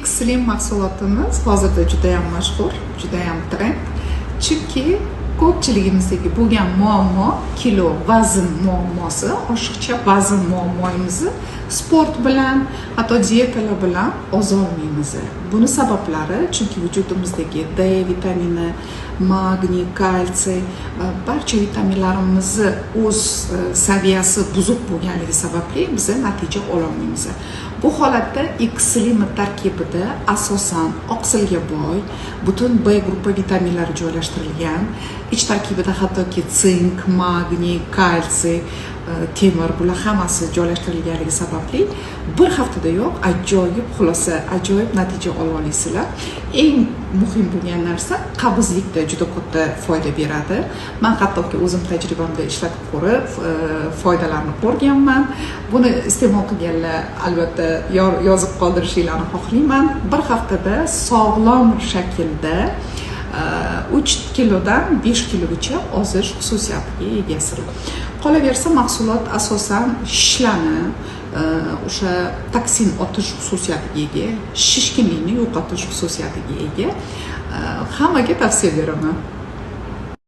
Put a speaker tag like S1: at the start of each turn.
S1: X-Slim mahsulotimiz hozirda juda ham mashhur, juda ham trend. Chunki ko'pchiligimizdagi bo'lgan muammo kilo, vazn muammosi, oshiqcha vazn muammomizni sport bilan, hatto diyetalar bilan ozolmaymiz. Buni sabablari chunki vujudimizdagi D vitamini, magniy, kalsiy, barcha vitaminlarimizni o'z saviyasi buzuq bo'lganligi sababli biz natija ololmaymiz. Bu holatda X-Slim tarkibida asosan oqsilga boy, butun B guruhi vitaminlari joylashtirilgan. Ich tarkibida hattoki sink, magniy, kalsiy, temir bular hammasi joylashtirilganligi sababli bir haftadayoq ajoyib xulosa, ajoyib natija ola olasizlar. Eng muhim bo'lgan narsa qabzlikda juda katta foyda beradi. Men hattoki o'zim tajribamda ishlatib ko'rib, foydalarini ko'rganman. Buni iste'mol qilganlar albatta yozib qoldirishingizni xohlayman. Bir haftada sog'lom shaklda 3 kilodan 5 kilogacha ozish xususiyatiga egasizlar. Qolaversa mahsulot asosan shishlarni, o'sha toksin otish xususiyatiga ega, shishkinlikni yo'qotish xususiyatiga ega. Hammaga tavsiya beraman.